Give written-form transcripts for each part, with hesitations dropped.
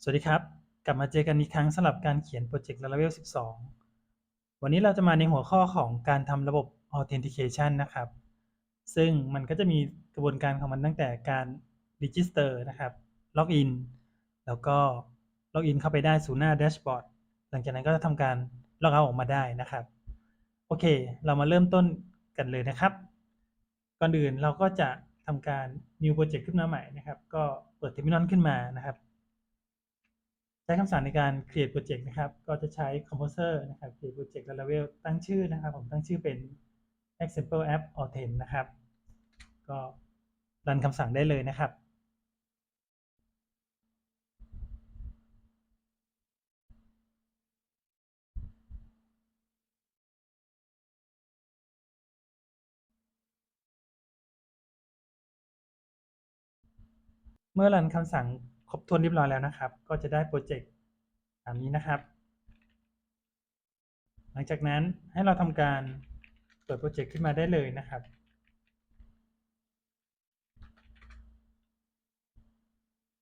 สวัสดีครับกลับมาเจอกันอีกครั้งสำหรับการเขียนโปรเจกต์ Laravel 12วันนี้เราจะมาในหัวข้อของการทำระบบ Authentication นะครับซึ่งมันก็จะมีกระบวนการของมันตั้งแต่การ Register นะครับ Login แล้วก็ Login เข้าไปได้สู่หน้า Dashboard หลังจากนั้นก็จะทำการ Log out ออกมาได้นะครับโอเคเรามาเริ่มต้นกันเลยนะครับก่อนอื่นเราก็จะทำการ New Project ขึ้นมาใหม่นะครับก็เปิด Terminal ขึ้นมานะครับใช้คำสั่งในการ create project นะครับก็จะใช้ composer นะครับ create project Laravel ตั้งชื่อนะครับผมตั้งชื่อเป็น example app authent นะครับก็รันคำสั่งได้เลยนะครับเมื่อรันคำสั่งครบถ้วนเรียบร้อยแล้วนะครับก็จะได้โปรเจกต์ตามนี้นะครับหลังจากนั้นให้เราทำการเปิดโปรเจกต์ขึ้นมาได้เลยนะครับ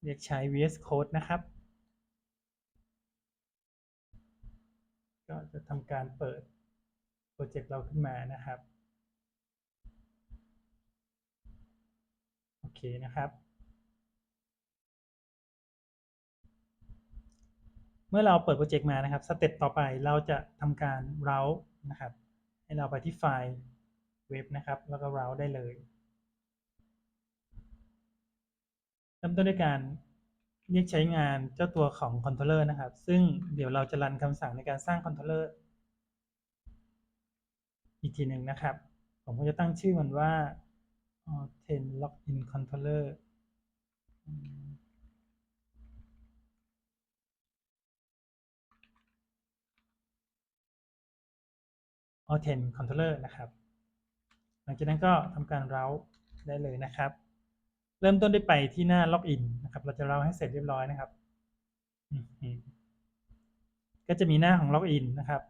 เรียกใช้ VS Code นะครับก็จะทำการเปิดโปรเจกต์เราขึ้นมานะครับโอเคนะครับเมื่อเราเปิดโปรเจกต์มานะครับสเต็ปต่อไปเราจะทำการ route นะครับให้เราไปที่ไฟล์เว็บนะครับแล้วก็ route ได้เลยเริ่มต้นด้วยการเรียกใช้งานเจ้าตัวของ controller นะครับซึ่งเดี๋ยวเราจะรันคำสั่งในการสร้าง controller อีกทีหนึ่งนะครับผมก็จะตั้งชื่อมันว่า 10 login controller10 controller นะครับหลังจากนั้นก็ทำการ route ได้เลยนะครับเริ่มต้นได้ไปที่หน้า login นะครับเราจะ route ให้เสร็จเรียบร้อยนะครับก็จะมีหน้าของ login นะครับ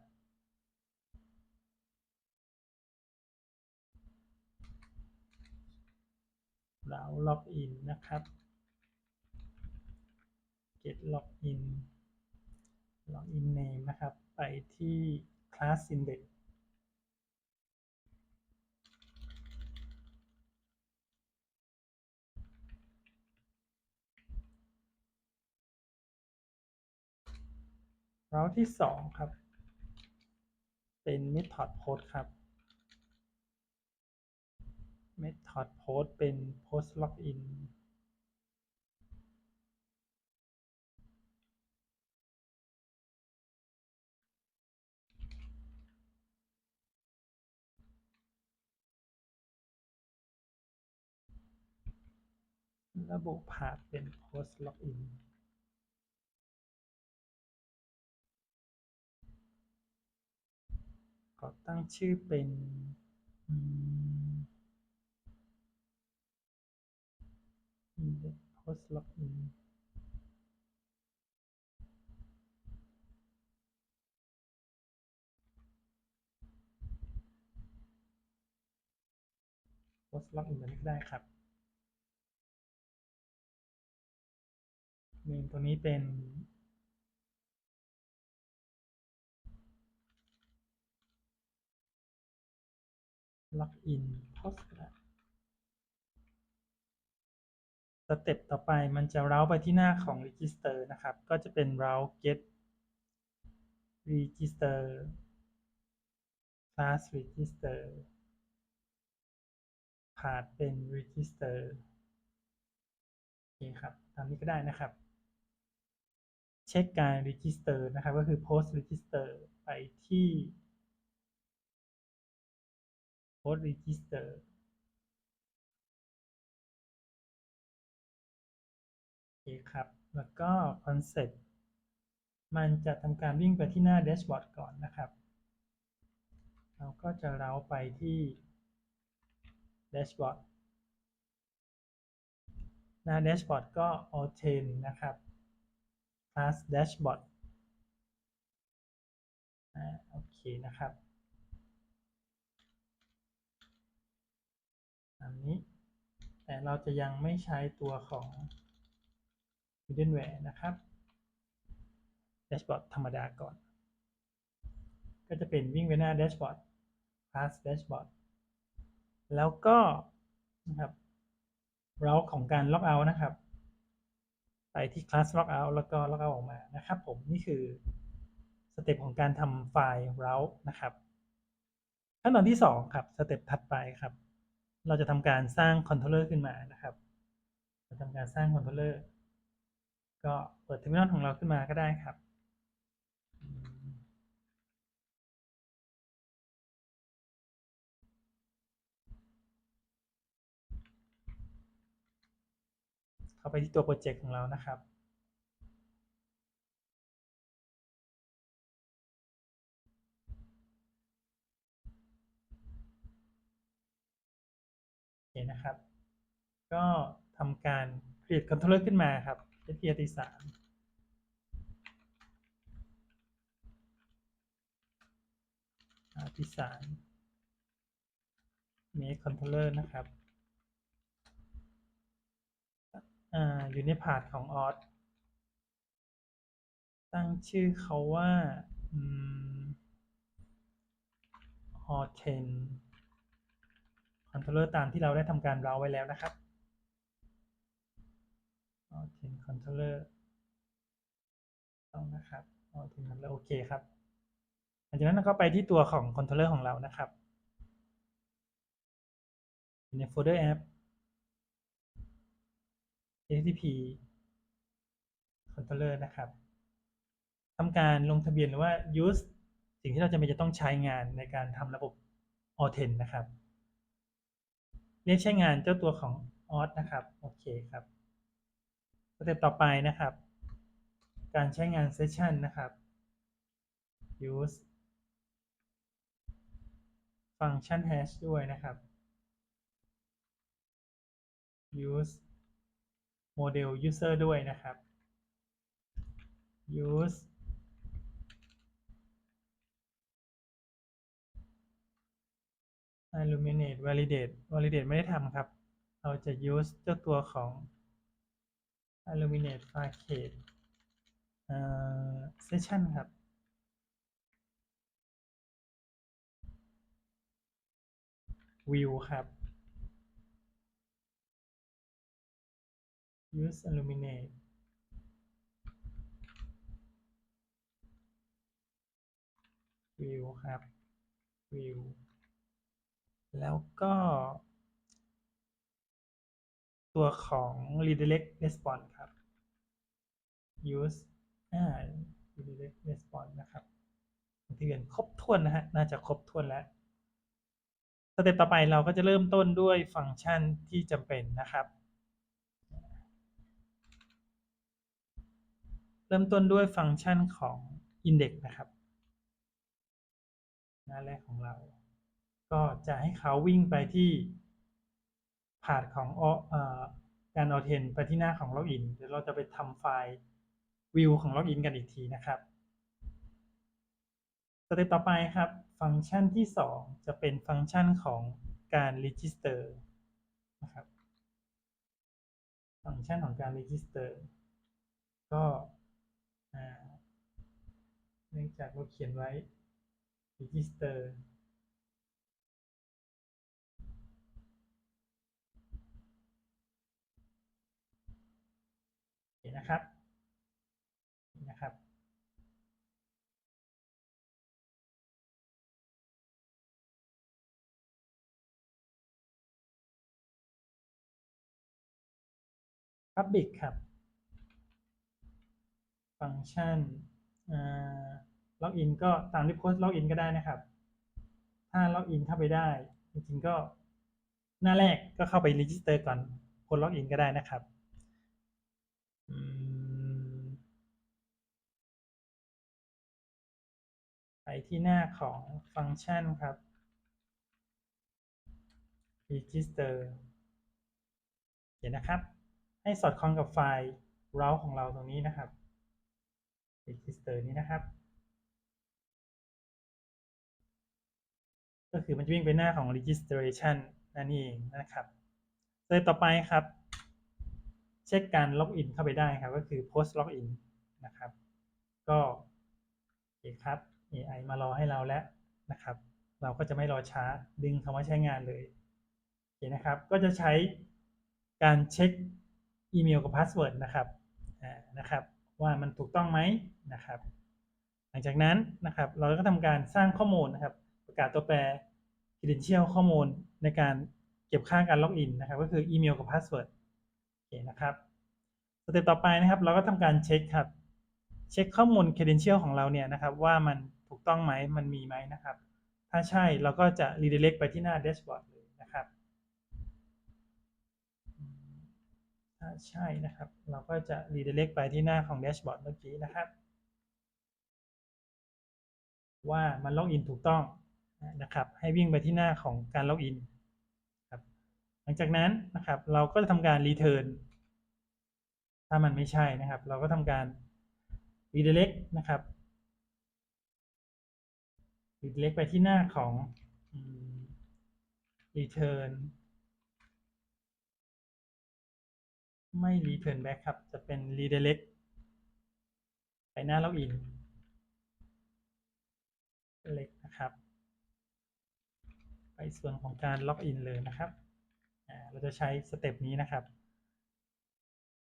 เรา login นะครับ get login login name นะครับไปที่ class index เราที่2ครับเป็น method post ครับ method post เป็น post login ระบุ path เป็น post login ก็ตั้งชื่อเป็น post login post login แบบนี้ก็ได้ครับเมนตัวนี้เป็น login post สเต็ปต่อไปมันจะ route ไปที่หน้าของ register นะครับก็จะเป็น route get register class register path เป็น register โอเคครับตามนี้ก็ได้นะครับเช็คการ register นะครับก็คือ post register ไปที่ post register โอเคครับแล้วก็ concept มันจะทำการวิ่งไปที่หน้า dashboard ก่อนนะครับเราก็จะเล้าไปที่ dashboard หน้า dashboard ก็ authent นะครับ class dashboard โอเคนะครับอันนี้แต่เราจะยังไม่ใช้ตัวของ middleware นะครับ dashboard ธรรมดาก่อน ก็จะเป็นวิ่งไปหน้า dashboard class dashboard แล้วก็นะครับ route ของการ log out นะครับไปที่ class log out แล้วก็ log out ออกมานะครับผมนี่คือสเต็ปของการทำไฟล์ route นะครับขั้นตอนที่2ครับสเต็ปถัดไปครับเราจะทำการสร้าง controller ขึ้นมานะครับจะทำการสร้าง controller ก็เปิด terminal ของเราขึ้นมาก็ได้ครับเข้าไปที่ตัวโปรเจกต์ของเรานะครับโอเคนะครับก็ทำการ create controller ขึ้นมาครับ SPRT3 ที่make controller นะครับอยู่ในพาร์ทของ auth ตั้งชื่อเขาว่าauth controller ตามที่เราได้ทำการ route ไว้แล้วนะครับ auth controller ต้องนะครับ auth controller โอเคครับหลังจากนั้นเราก็ไปที่ตัวของ controller ของเรานะครับในโฟลเดอร์ app http controller นะครับทำการลงทะเบียนหรือว่า use สิ่งที่เราจะต้องใช้งานในการทำระบบ auth นะครับเรียกใช้งานเจ้าตัวของ auth นะครับโอเคครับสเต็ปต่อไปนะครับการใช้งาน session นะครับ use ฟังก์ชัน hash ด้วยนะครับ use model user ด้วยนะครับ use illuminate validate ไม่ได้ทำครับเราจะ use เจ้าตัวของ illuminate facade session ครับ view ครับ use illuminate view ครับ view แล้วก็ตัวของ redirect response ครับ use redirect response นะครับที่เรียนครบถ้วนนะฮะน่าจะครบถ้วนแล้วสเต็ปต่อไปเราก็จะเริ่มต้นด้วยฟังก์ชันที่จำเป็นนะครับเริ่มต้นด้วยฟังก์ชันของ index นะครับหน้าแรกของเราก็จะให้เขาวิ่งไปที่พาร์ทของการเอาเทนไปที่หน้าของล็อกอินเดี๋ยวเราจะไปทำไฟล์วิวของล็อกอินกันอีกทีนะครับสเต็ปต่อไปครับฟังก์ชันที่2จะเป็นฟังก์ชันของการ register นะครับฟังก์ชันของการ register ก็เนื่องจากเราเขียนไว้ register นะครับpublic ครับฟังก์ชันล็อกอินก็ตามที่โพสต์ล็อกอินก็ได้นะครับถ้าล็อกอินเข้าไปได้จริงๆก็หน้าแรกก็เข้าไป register ก่อนโพสต์ล็อกอินก็ได้นะครับไปที่หน้าของฟังก์ชันครับ register เห็นนะครับให้สอดคล้องกับไฟล์ route ของเราตรงนี้นะครับ register นี้นะครับก็คือมันจะวิ่งไปหน้าของ registration นั่นเองนะครับสเต็ปต่อไปครับเช็คการล็อกอินเข้าไปได้ครับก็คือ post login นะครับ ก็โอเคครับ AI มารอให้เราแล้วนะครับเราก็จะไม่รอช้าดึงคำว่าใช้งานเลยโอเคนะครับก็จะใช้การเช็คอีเมลกับพาสเวิร์ดนะครับว่ามันถูกต้องไหมนะครับหลังจากนั้นนะครับเราก็ทำการสร้างข้อมูลนะครับประกาศตัวแปร credential ข้อมูลในการเก็บค่าการล็อกอินนะครับก็คืออีเมลกับพาสเวิร์ดโอเคนะครับสเต็ปต่อไปนะครับเราก็ทำการเช็คครับเช็คข้อมูล credential ของเราเนี่ยนะครับว่ามันถูกต้องไหมมันมีไหมนะครับถ้าใช่เราก็จะ redirect ไปที่หน้า dashboard เลยนะครับถ้าใช่นะครับเราก็จะ redirect ไปที่หน้าของ dashboard เมื่อกี้นะครับว่ามันล็อกอินถูกต้องนะครับให้วิ่งไปที่หน้าของการล็อกอินครับหลังจากนั้นนะครับเราก็จะทำการ return ถ้ามันไม่ใช่นะครับเราก็ทำการ redirect นะครับ redirect ไปที่หน้าของ return ไม่ return back ครับจะเป็น redirect ไปหน้าล็อกอินเล็กนะครับไปส่วนของการล็อกอินเลยนะครับเราจะใช้สเต็ปนี้นะครับ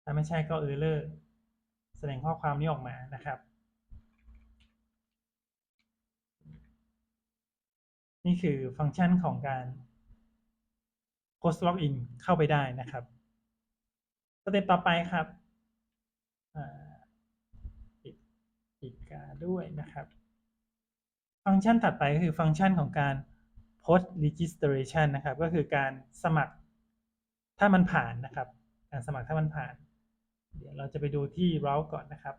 ถ้าไม่ใช่ก็ error แสดงข้อความนี้ออกมานะครับนี่คือฟังก์ชันของการ post login เข้าไปได้นะครับสเต็ปต่อไปครับปิดการด้วยนะครับฟังก์ชันถัดไปก็คือฟังก์ชันของการ post registration นะครับก็คือการสมัครถ้ามันผ่านนะครับการสมัครถ้ามันผ่านเดี๋ยวเราจะไปดูที่ route ก่อนนะครับ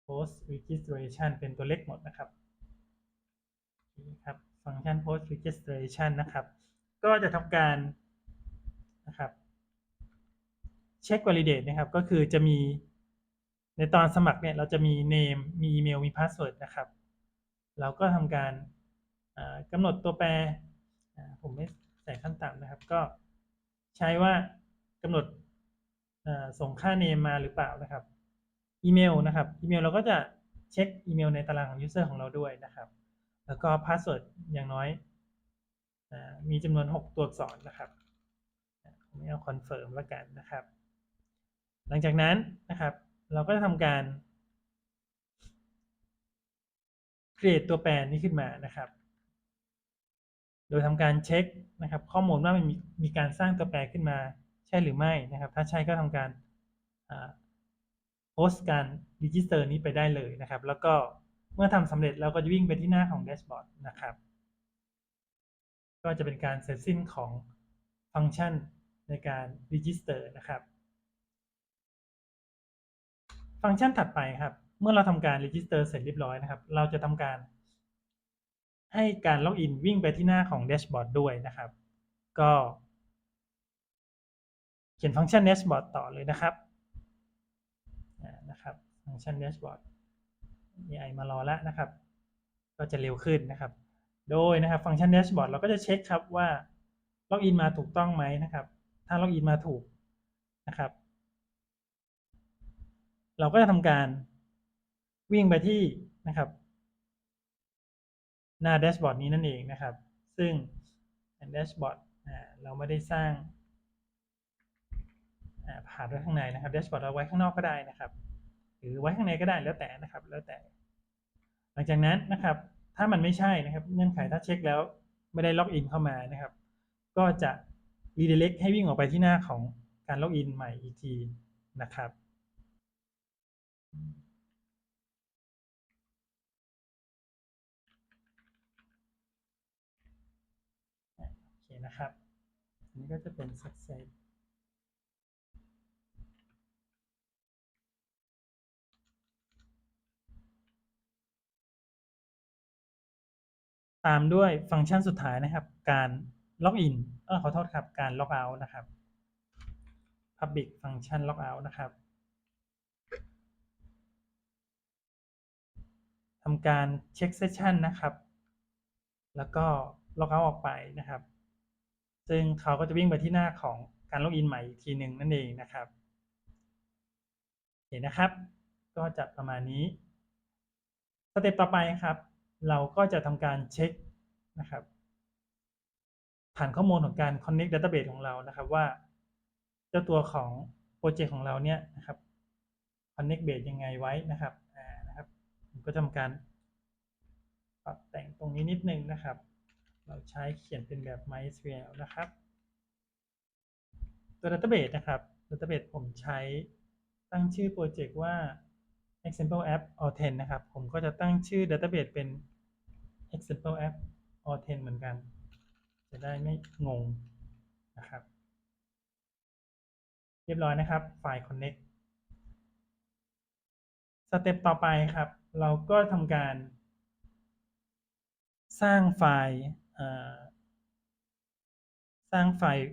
post registration เป็นตัวเล็กหมดนะครับนี่ครับฟังก์ชัน post registration นะครับก็จะทำการนะครับเช็ค validate นะครับก็คือจะมีในตอนสมัครเนี่ยเราจะมี name มีอีเมลมี password นะครับเราก็ทำการกำหนดตัวแปรผมไม่ใส่ขั้นต่ำนะครับก็ใช้ว่ากำหนดส่งค่า name มาหรือเปล่านะครับอีเมลนะครับอีเมลเราก็จะเช็คอีเมลในตารางของ user ของเราด้วยนะครับแล้วก็ password อย่างน้อยมีจำนวน6ตัวอักษรนะครับผมเอา confirm แล้วกันนะครับหลังจากนั้นนะครับเราก็จะทำการ create ตัวแปรนี้ขึ้นมานะครับโดยทำการเช็คนะครับข้อมูลว่ามันมีการสร้างตัวแปรขึ้นมาใช่หรือไม่นะครับถ้าใช่ก็ทำการโพสต์การ register นี้ไปได้เลยนะครับแล้วก็เมื่อทำสำเร็จเราก็จะวิ่งไปที่หน้าของแดชบอร์ดนะครับก็จะเป็นการเสร็จสิ้นของฟังก์ชันในการ register นะครับฟังก์ชันถัดไปครับเมื่อเราทำการ register เสร็จเรียบร้อยนะครับเราจะทำการให้การล็อกอินวิ่งไปที่หน้าของแดชบอร์ดด้วยนะครับก็เขียนฟังก์ชันแดชบอร์ดต่อเลยนะครับฟังก์ชันแดชบอร์ด AI มารอแล้วนะครับก็จะเร็วขึ้นนะครับโดยนะครับฟังก์ชันแดชบอร์ดเราก็จะเช็คครับว่าล็อกอินมาถูกต้องไหมนะครับถ้าล็อกอินมาถูกนะครับเราก็จะทำการวิ่งไปที่นะครับหน้าแดชบอร์ดนี้นั่นเองนะครับซึ่งแดชบอร์ดเราไม่ได้สร้างผ่านไว้ข้างในนะครับแดชบอร์ดเราไว้ข้างนอกก็ได้นะครับหรือไว้ข้างในก็ได้แล้วแต่นะครับแล้วแต่หลังจากนั้นนะครับถ้ามันไม่ใช่นะครับเงื่อนไขถ้าเช็คแล้วไม่ได้ล็อกอินเข้ามานะครับก็จะ redirect ให้วิ่งออกไปที่หน้าของการล็อกอินใหม่อีกทีนะครับโอเคนะครับอันนี้ก็จะเป็น success ตามด้วยฟังก์ชันสุดท้ายนะครับการล็อกอินขอโทษครับการล็อกเอาท์นะครับ public function log out นะครับทำการเช็คเซสชันนะครับแล้วก็ log out ออกไปนะครับซึ่งเขาก็จะวิ่งไปที่หน้าของการล็อกอินใหม่อีกทีหนึ่งนั่นเองนะครับเห็นนะครับก็ ก็จะประมาณนี้สเต็ปต่อไปครับเราก็จะทำการเช็คนะครับฐานข้อมูลของการ connect database ของเรานะครับว่าเจ้าตัวของโปรเจกต์ของเราเนี่ยนะครับ connect base ยังไงไว้นะครับนะครับผมก็ทำการปรับแต่งตรงนี้นิดนึงนะครับเราใช้เขียนเป็นแบบ MySQL นะครับตัว database นะครับ database ผมใช้ตั้งชื่อโปรเจกต์ว่า example app or10 นะครับผมก็จะตั้งชื่อ database เป็น example app or10 เหมือนกันจะได้ไม่งงนะครับเรียบร้อยนะครับไฟล์ connect สเต็ปต่อไปครับเราก็ทำการสร้างไฟล์สร้างไฟล์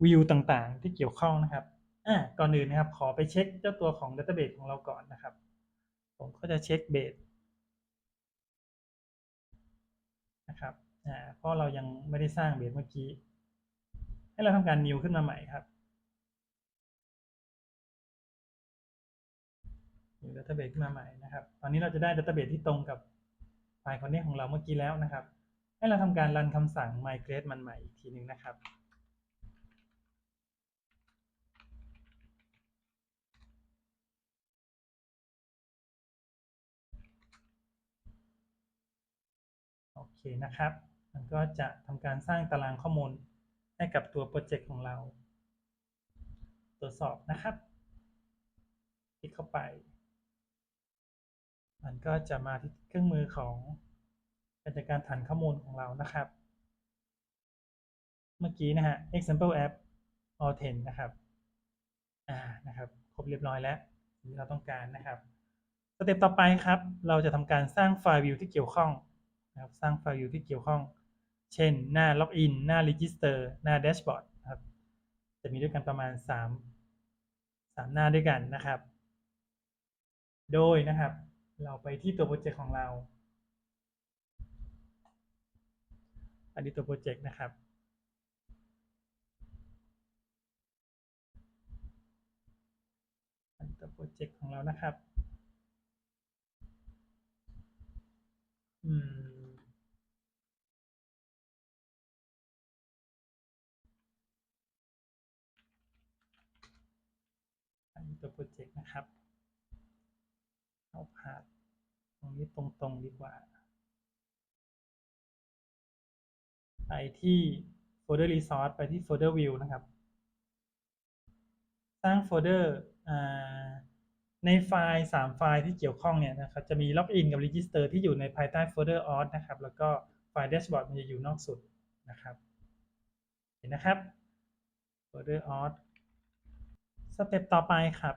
วิวต่างๆที่เกี่ยวข้องนะครับก่อนอื่นนะครับขอไปเช็คเจ้าตัวของ database ของเราก่อนนะครับผมก็จะเช็คเบสนะครับเพราะเรายังไม่ได้สร้างเบสเมื่อกี้ให้เราทำการ new ขึ้นมาใหม่ครับ new database ขึ้นมาใหม่นะครับตอนนี้เราจะได้ database ที่ตรงกับไฟล์ connect ของเราเมื่อกี้แล้วนะครับให้เราทำการรันคำสั่ง migrate มันใหม่อีกทีนึงนะครับโอเคนะครับมันก็จะทำการสร้างตารางข้อมูลให้กับตัวโปรเจกต์ของเราตรวจสอบนะครับคลิกเข้าไปมันก็จะมาที่เครื่องมือของการจัดการฐานข้อมูลของเรานะครับเมื่อกี้นะฮะ example app all 10นะครับนะครับครบเรียบร้อยแล้วที่เราต้องการนะครับสเต็ปต่อไปครับเราจะทำการสร้างไฟล์วิวที่เกี่ยวข้องนะครับสร้างไฟล์วิวที่เกี่ยวข้องเช่นหน้าล็อกอินหน้า register หน้าแดชบอร์ดนะครับจะมีด้วยกันประมาณ3หน้าด้วยกันนะครับโดยนะครับเราไปที่ตัวโปรเจกต์ของเราอันนี้ตัวโปรเจกต์นะครับอันนี้ตัวโปรเจกต์ของเรานะครับอืมอันนี้ตัวโปรเจกต์นะครับเอาพาดตรงนี้ตรงๆดีกว่าไปที่โฟลเดอร์ resource ไปที่โฟลเดอร์ view นะครับสร้างโฟลเดอร์ในไฟล์3ไฟล์ที่เกี่ยวข้องเนี่ยนะครับจะมีล็อกอินกับ register ที่อยู่ในภายใต้โฟลเดอร์ auth นะครับแล้วก็ไฟล์ dashboard มันจะอยู่นอกสุดนะครับเห็นนะครับโฟลเดอร์ auth สเต็ปต่อไปครับ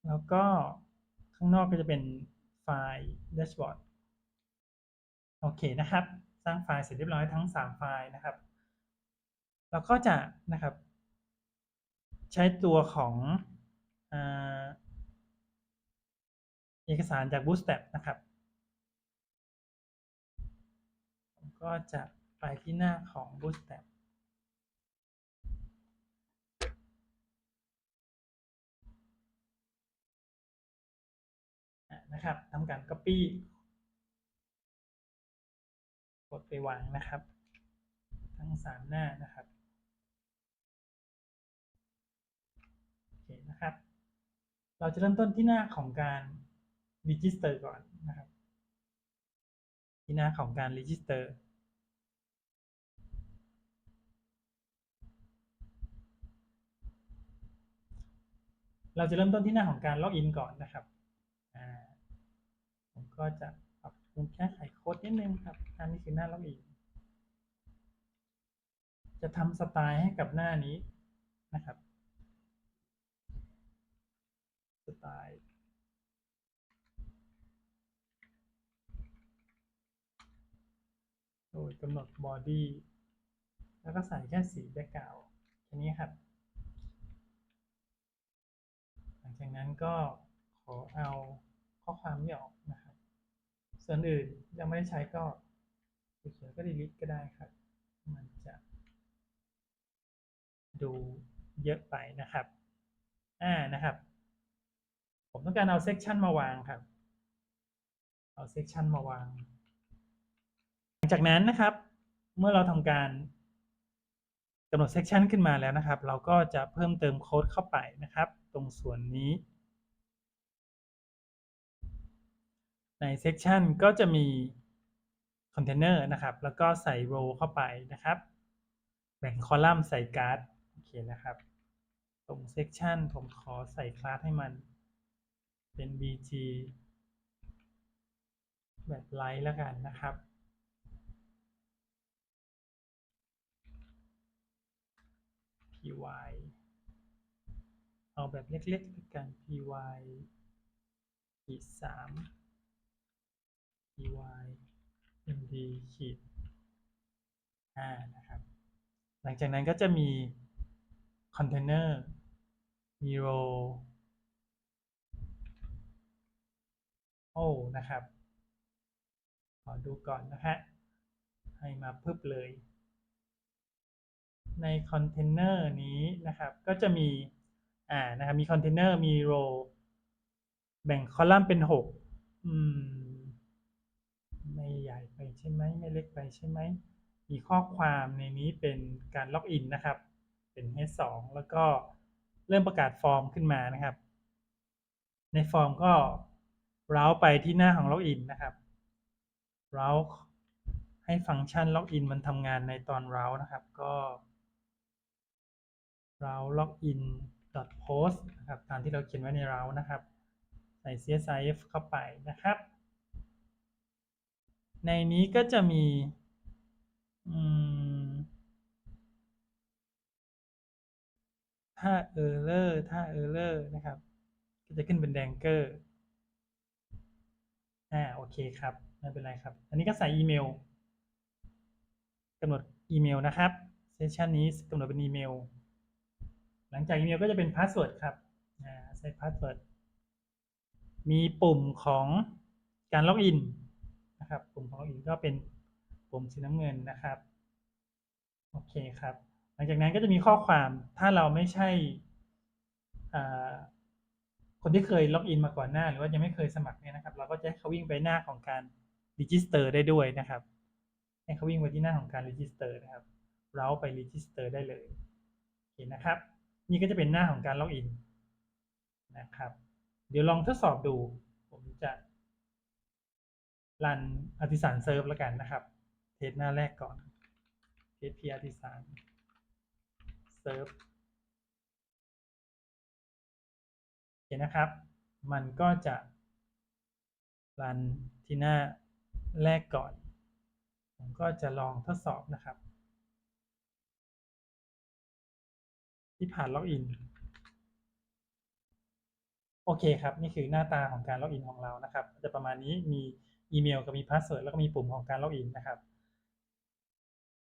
แล้วก็ข้างนอกก็จะเป็นไฟล์ dashboard โอเคนะครับสร้างไฟล์เสร็จเรียบร้อยทั้ง3ไฟล์นะครับเราก็จะนะครับใช้ตัวของเอกสารจาก Bootstrap นะครับผมก็จะไปที่หน้าของ Bootstrap นะครับทำการ Copy กดไปวางนะครับทั้ง3หน้านะครับโอเคนะครับเราจะเริ่มต้นที่หน้าของการ Register ก่อนนะครับที่หน้าของการ Register เราจะเริ่มต้นที่หน้าของการล็อกอินก่อนนะครับผมก็จะปรับปรุงแก้ไขโค้ดนิดนึงครับอันนี้คือหน้าล็อกอินจะทำสไตล์ให้กับหน้านี้นะครับสไตล์โดยกำหนด body แล้วก็ใส่แค่สีแบ็กกราวด์แค่นี้ครับหลังจากนั้นก็ขอเอาข้อความนี้ออกนะครับส่วนอื่นยังไม่ได้ใช้ก็เขียนก็ delete ก็ได้ครับมันจะดูเยอะไปนะครับนะครับผม ผมต้องการเอา section มาวางครับเอา section มาวางหลังจากนั้นนะครับเมื่อเราทำการกำหนด section ขึ้นมาแล้วนะครับเราก็จะเพิ่มเติมโค้ดเข้าไปนะครับตรงส่วนนี้ใน section ก็จะมี container นะครับแล้วก็ใส่ row เข้าไปนะครับแบ่งคอลัมน์ใส่การ์ดโอเคนะครับตรง section ผมขอใส่คลาสให้มันเป็น bg แบบไลท์แล้วกันนะครับpy เอาแบบเล็กๆกัน py ขีด3 py md ขีด5นะครับหลังจากนั้นก็จะมีคอนเทนเนอร์มี row นะครับขอดูก่อนนะฮะให้มาพึบเลยในคอนเทนเนอร์นี้นะครับก็จะมีนะครับมีคอนเทนเนอร์มี row แบ่งคอลัมน์เป็น6ไม่ใหญ่ไปใช่ไหมไม่เล็กไปใช่ไหมมีข้อความในนี้เป็นการล็อกอินนะครับเป็น h2 แล้วก็เริ่มประกาศฟอร์มขึ้นมานะครับในฟอร์มก็เร้าไปที่หน้าของล็อกอินนะครับเร้าให้ฟังก์ชันล็อกอินมันทำงานในตอนเร้านะครับก็เร้าล็อกอิน post นะครับตามที่เราเขียนไว้ในเร้านะครับใส่ csif เข้าไปนะครับในนี้ก็จะมีถ้า error นะครับก็จะขึ้นเป็นแดงเกอร์โอเคครับไม่เป็นไรครับอันนี้ก็ใส่อีเมลกำหนดอีเมลนะครับเซสชันนี้กำหนดเป็นอีเมลหลังจากอีเมลก็จะเป็นพาสเวิร์ดครับใส่พาสเวิร์ดมีปุ่มของการล็อกอินนะครับปุ่มของล็อกอินก็เป็นปุ่มสีน้ำเงินนะครับโอเคครับหลังจากนั้นก็จะมีข้อความถ้าเราไม่ใช่คนที่เคยล็อกอินมาก่อนหน้าหรือว่ายังไม่เคยสมัครเนี่ยนะครับเราก็จะให้เขาวิ่งไปหน้าของการรีจิสเตอร์ได้ด้วยนะครับให้เขาวิ่งไปที่หน้าของการรีจิสเตอร์นะครับเราไปรีจิสเตอร์ได้เลยโอเคนะครับนี่ก็จะเป็นหน้าของการล็อกอินนะครับเดี๋ยวลองทดสอบดูผมจะรันอาร์ติสานเซิร์ฟแล้วกันนะครับเทสหน้าแรกก่อนเทสพีอาร์ติสานเซิร์ฟโอเคนะครับมันก็จะรันที่หน้าแรกก่อนผมก็จะลองทดสอบนะครับที่ผ่านล็อกอินโอเคครับนี่คือหน้าตาของการล็อกอินของเรานะครับจะประมาณนี้มีอีเมลกับมีพาสเวิร์ดแล้วก็มีปุ่มของการล็อกอินนะครับ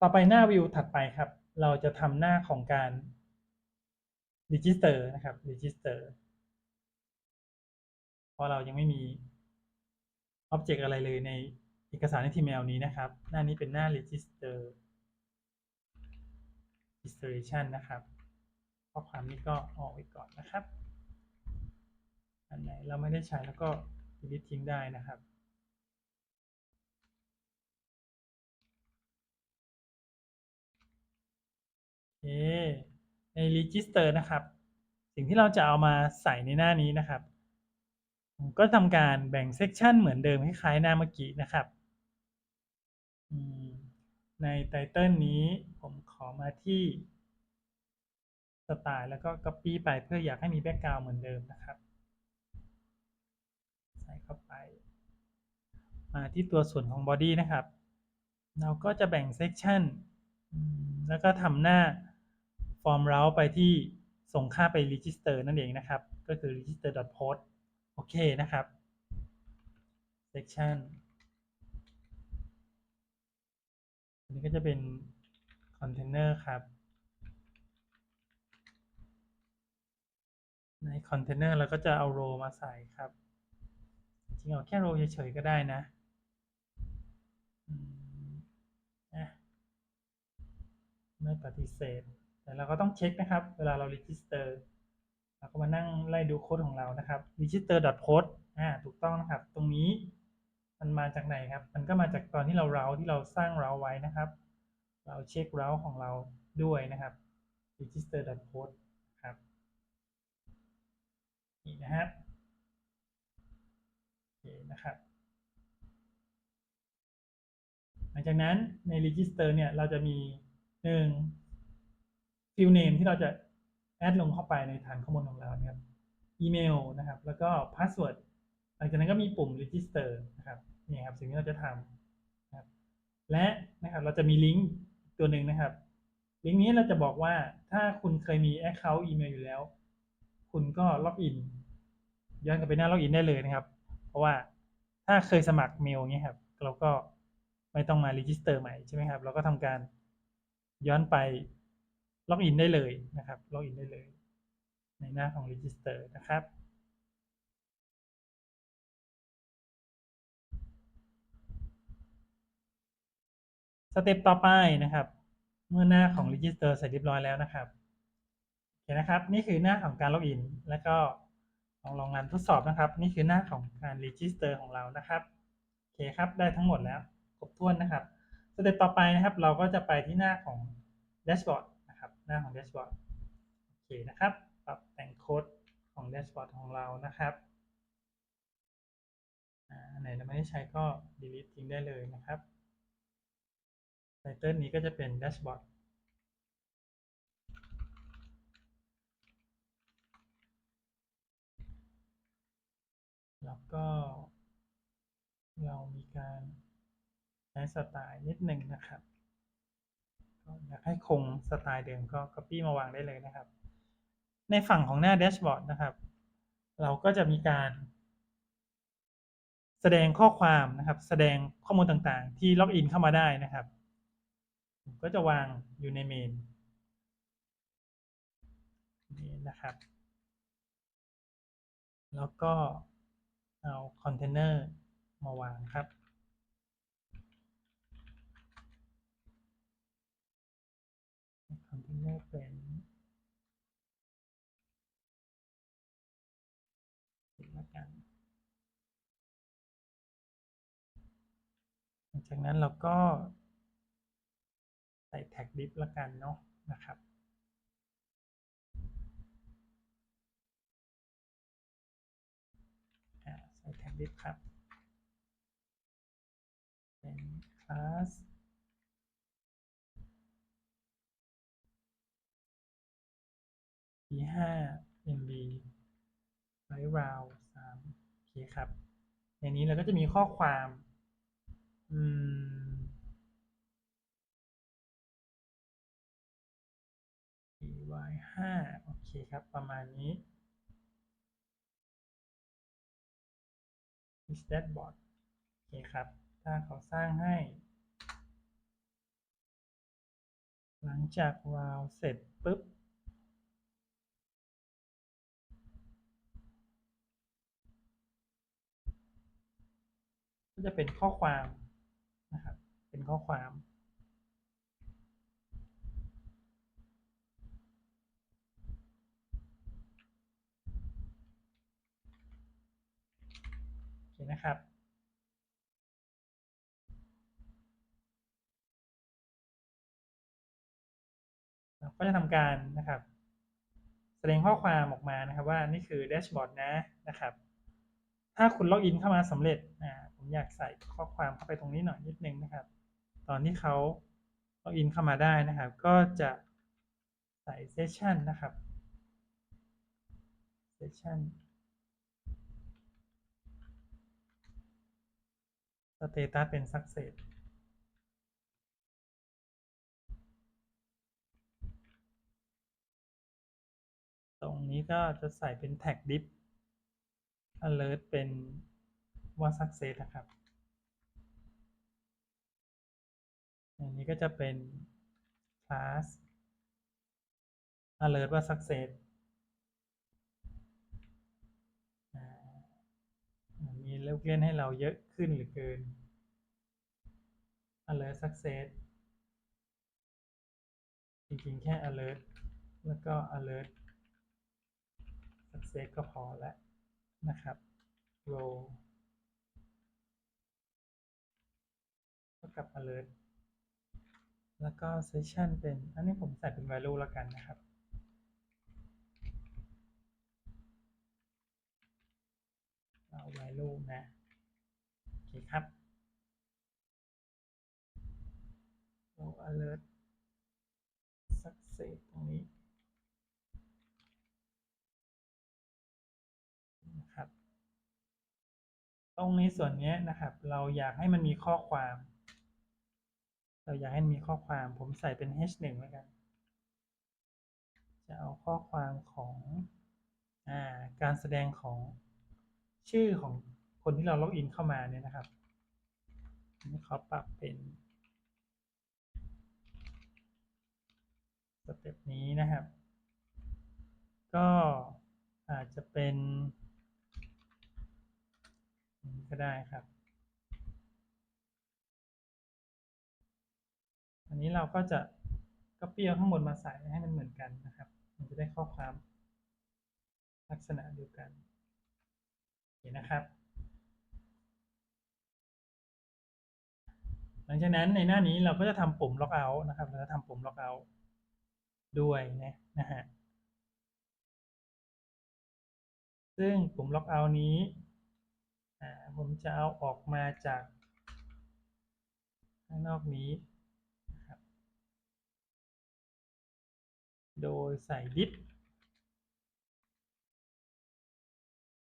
ต่อไปหน้าวิวถัดไปครับเราจะทำหน้าของการรีจิสเตอร์นะครับรีจิสเตอร์เพราะเรายังไม่มีอ็อบเจกต์อะไรเลยในเอกสาร HTML นี้นะครับหน้านี้เป็นหน้า register registration นะครับข้อความนี้ก็ออกไว้ก่อนนะครับอันไหนเราไม่ได้ใช้แล้วก็ delete ทิ้งได้นะครับโอเคใน register นะครับสิ่งที่เราจะเอามาใส่ในหน้านี้นะครับผมก็ทำการแบ่ง section เหมือนเดิมคล้ายๆหน้าเมื่อกี้นะครับในไตเติลนี้ผมขอมาที่สไตล์แล้วก็ copy ไปเพื่ออยากให้มี background เหมือนเดิมนะครับใส่เข้าไปมาที่ตัวส่วนของ body นะครับเราก็จะแบ่ง section แล้วก็ทำหน้า form route ไปที่ส่งค่าไป register นั่นเองนะครับก็คือ register post โอเคนะครับ section อันนี้ก็จะเป็น container ครับใน container เราก็จะเอา row มาใส่ครับจริงๆเอาแค่ row เฉยๆก็ได้นะไม่ปฏิเสธแต่เราก็ต้องเช็คนะครับเวลาเรา register เราก็มานั่งไล่ดูโค้ดของเรานะครับ register.post ถูกต้องนะครับตรงนี้มันมาจากไหนครับมันก็มาจากตอนที่เราสร้าง route ไว้นะครับเราเช็ค route ของเราด้วยนะครับ register.post ครับนี่นะครับโอเคนะครับหลังจากนั้นใน register เนี่ยเราจะมี1 field name ที่เราจะแอดลงเข้าไปในฐานข้อมูลของเรานะครับอีเมลนะครับแล้วก็ password หลังจากนั้นก็มีปุ่ม register นะครับนี่ครับสิ่งที่เราจะทำนะครับและนะครับเราจะมีลิงก์ตัวหนึ่งนะครับลิงก์นี้เราจะบอกว่าถ้าคุณเคยมี account อีเมลอยู่แล้วคุณก็ล็อกอินย้อนกลับไปหน้าล็อกอินได้เลยนะครับเพราะว่าถ้าเคยสมัครเมลเงี้ยครับเราก็ไม่ต้องมา register ใหม่ใช่ไหมครับเราก็ทำการย้อนไปล็อกอินได้เลยนะครับล็อกอินได้เลยในหน้าของ register นะครับสเต็ปต่อไปนะครับเมื่อหน้าของ register เสร็จเรียบร้อยแล้วนะครับโอเคนะครับนี่คือหน้าของการล็อกอินแล้วก็ลองรันทดสอบนะครับนี่คือหน้าของการ register ของเรานะครับโอเคครับได้ทั้งหมดแล้วครบถ้วนนะครับสเต็ปต่อไปนะครับเราก็จะไปที่หน้าของ dashboard นะครับหน้าของ dashboard โอเคนะครับปรับแต่งโค้ดของ dashboard ของเรานะครับอันไหนเราไม่ได้ใช้ก็ delete ทิ้งได้เลยนะครับไตเติลนี้ก็จะเป็น dashboard แล้วก็เรามีการใช้สไตล์นิดหนึ่งนะครับก็อยากให้คงสไตล์เดิมก็ copy มาวางได้เลยนะครับในฝั่งของหน้า dashboard นะครับเราก็จะมีการแสดงข้อความนะครับแสดงข้อมูลต่างๆที่ล็อกอินเข้ามาได้นะครับก็จะวางอยู่ในเมนนี้นะครับแล้วก็เอาคอนเทนเนอร์มาวางครับคอนเทนเนอร์เป็นละกันหลังจากนั้นเราก็ใส่แท็ก div ละกันเนาะนะครับใส่แท็ก div ครับเป็นคลาส p5 mb ไ i ราว3โอเคครับในนี้เราก็จะมีข้อความอืม py5 โอเคครับประมาณนี้ is that bot โอเคครับถ้าเขาสร้างให้หลังจาก round เสร็จปุ๊บก็จะเป็นข้อความนะครับเป็นข้อความโอเคนะครับเราก็จะทำการนะครับแสดงข้อความออกมานะครับว่านี่คือแดชบอร์ดนะครับถ้าคุณล็อกอินเข้ามาสำเร็จผมอยากใส่ข้อความเข้าไปตรงนี้หน่อยนิดนึงนะครับตอนที่เขาล็อกอินเข้ามาได้นะครับก็จะใส่เซสชันนะครับเซสชันสเตตัสเป็น success ตรงนี้ก็จะใส่เป็นแท็ก div alert เป็นว่า success นะครับอันนี้ก็จะเป็น class alert ว่า success มีลูกเล่นให้เราเยอะขึ้นหรือเกิน alert success จริงๆแค่ alert แล้วก็ alert success ก็พอแล้วนะครับ row เท่ากับ alert แล้วก็ session เป็นอันนี้ผมใส่เป็น value แล้วกันนะครับเอา value นะโอเคครับ row alert success ตรงนี้นะครับตรงในส่วนนี้นะครับเราอยากให้มันมีข้อความ ผมใส่เป็น h1 แล้วกันจะเอาข้อความของการแสดงของชื่อของคนที่เราล็อกอินเข้ามาเนี่ยนะครับนี่ขอปรับเป็นสเต็ปนี้นะครับก็อาจจะเป็นก็ได้ครับอันนี้เราก็จะcopyเอาข้างบนมาใส่ให้มันเหมือนกันนะครับมันจะได้ข้อความลักษณะเดียวกันเห็นนะครับหลังจากนั้นในหน้านี้เราก็จะทำปุ่ม ล็อกเอาท์นะครับเราจะทำปุ่ม ล็อกเอาท์ด้วยนะฮะซึ่งปุ่ม ล็อกเอาท์นี้ผมจะเอาออกมาจากข้างนอกนี้นะครับโดยใส่ div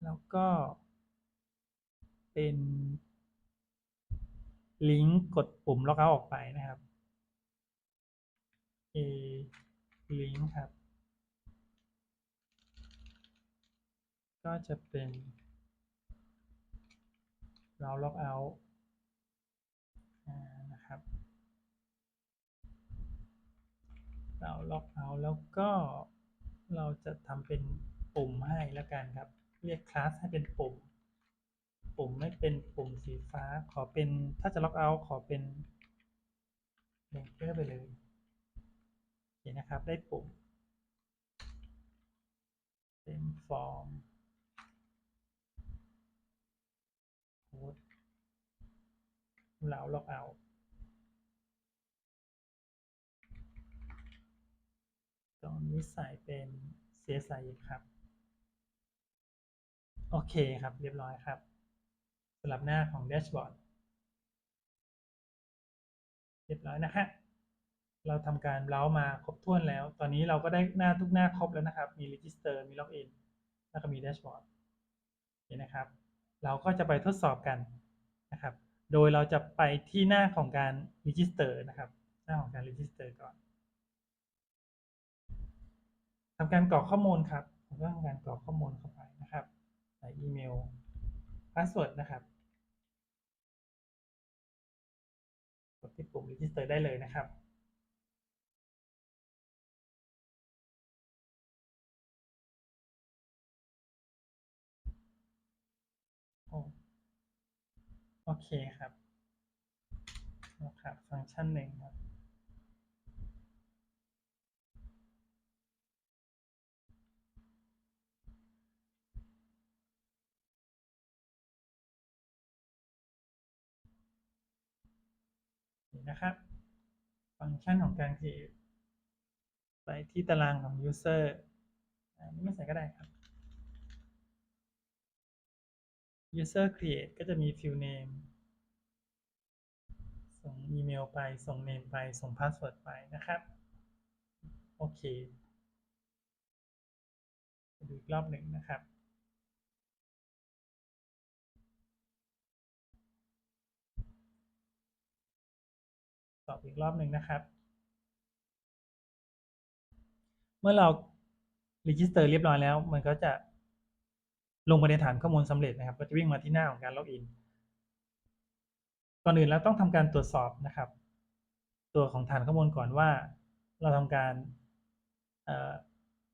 แล้วก็เป็นลิงก์กดปุ่ม ล็อกเอาท์ออกไปนะครับ a link ครับก็จะเป็นเรา ล็อกเอาท์นะครับเรา ล็อกเอาท์แล้วก็เราจะทำเป็นปุ่มให้แล้วกันครับเรียกคลาสให้เป็นปุ่มไม่เป็นปุ่มสีฟ้าขอเป็นถ้าจะ ล็อกเอาท์ขอเป็นแดงเกอร์ไปเลยเห็นนะครับได้ปุ่มเต็มฟอร์มโค้ดเรา ล็อกเอาท์ตรงนี้ใส่เป็น CSI ครับโอเคครับเรียบร้อยครับสำหรับหน้าของแดชบอร์ดเรียบร้อยนะฮะเราทำการเล้ามาครบถ้วนแล้วตอนนี้เราก็ได้หน้าทุกหน้าครบแล้วนะครับมี Register มี Login แล้วก็มีแดชบอร์ดเห็นนะครับเราก็จะไปทดสอบกันนะครับโดยเราจะไปที่หน้าของการ Register นะครับหน้าของการ Register ก่อนทำการกรอกข้อมูลครับผมก็ทำการกรอกข้อมูลเข้าไปนะครับใส่อีเมลพาสเวิร์ดนะครับกดที่ปุ่ม Register ได้เลยนะครับโอเคครับฟังก์ชันหนึ่งครับนี่นะครับฟังก์ชันของการ create ไปที่ตารางของ user อันนี้ไม่ใส่ก็ได้ครับ user create ก็จะมี field name ส่งอีเมลไปส่ง name ไปส่ง password ไปนะครับโอเคดูอีกรอบหนึ่งนะครับตอบอีกรอบหนึ่งนะครับเมื่อเรา register เรียบร้อยแล้วมันก็จะลงไปในฐานข้อมูลสำเร็จนะครับก็จะวิ่งมาที่หน้าของการล็อกอินก่อนอื่นเราต้องทำการตรวจสอบนะครับตัวของฐานข้อมูลก่อนว่าเราทำการ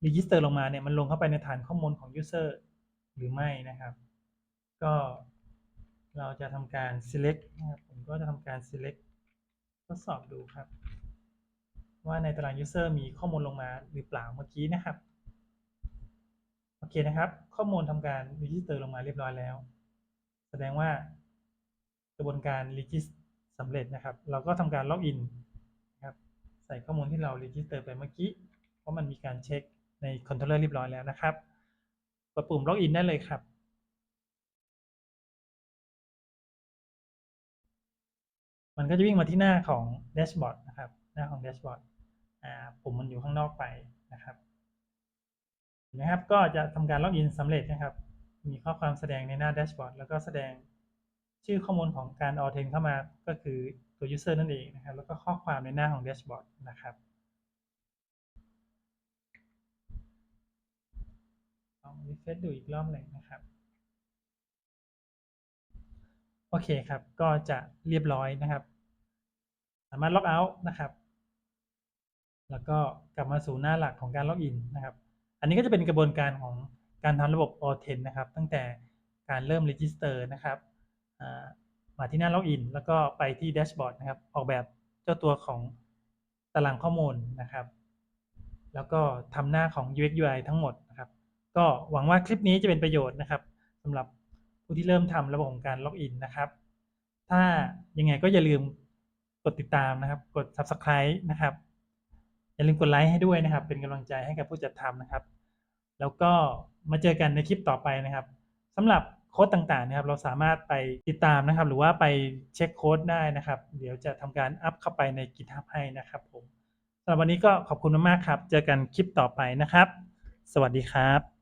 register ลงมาเนี่ยมันลงเข้าไปในฐานข้อมูลของ user หรือไม่นะครับก็เราจะทำการ select นะครับผมก็จะทำการ select ทดสอบดูครับว่าในตาราง user มีข้อมูลลงมาหรือเปล่าเมื่อกี้นะครับโอ เคนะครับข้อมูลทำการ register ลงมาเรียบร้อยแล้วแสดงว่ากระบวนการ register สำเร็จนะครับเราก็ทำการล็อกอินนะครับใส่ข้อมูลที่เรา register ไปเมื่อกี้เพราะมันมีการเช็คในคอนโทรลเลอร์เรียบร้อยแล้วนะครับกดปุ่มล็อกอินได้เลยครับมันก็จะวิ่งมาที่หน้าของแดชบอร์ดนะครับหน้าของแดชบอร์ดปุ่มมันอยู่ข้างนอกไปนะครับเห็นไหมครับก็จะทำการล็อกอินสำเร็จนะครับมีข้อความแสดงในหน้าแดชบอร์ดแล้วก็แสดงชื่อข้อมูลของการออเทนเข้ามาก็คือตัว user นั่นเองนะครับแล้วก็ข้อความในหน้าของแดชบอร์ดนะครับลองรีเฟรชดูอีกรอบหนึ่งนะครับโอเคครับก็จะเรียบร้อยนะครับสามารถล็อกเอาท์นะครับแล้วก็กลับมาสู่หน้าหลักของการล็อกอินนะครับอันนี้ก็จะเป็นกระบวนการของการทำระบบ Authent นะครับตั้งแต่การเริ่ม Register นะครับมาที่หน้าล็อกอินแล้วก็ไปที่แดชบอร์ดนะครับออกแบบเจ้าตัวของตารางข้อมูลนะครับแล้วก็ทำหน้าของ UX UI ทั้งหมดนะครับก็หวังว่าคลิปนี้จะเป็นประโยชน์นะครับสำหรับผู้ที่เริ่มทำระบบของการล็อกอินนะครับถ้ายังไงก็อย่าลืมกดติดตามนะครับกด Subscribe นะครับอย่าลืมกดไลค์ให้ด้วยนะครับเป็นกำลังใจให้กับผู้จัดทำนะครับแล้วก็มาเจอกันในคลิปต่อไปนะครับสำหรับโค้ดต่างๆนะครับเราสามารถไปติดตามนะครับหรือว่าไปเช็คโค้ดได้นะครับเดี๋ยวจะทำการอัพเข้าไปใน GitHub ให้นะครับผมสำหรับวันนี้ก็ขอบคุณมากๆครับเจอกันคลิปต่อไปนะครับสวัสดีครับ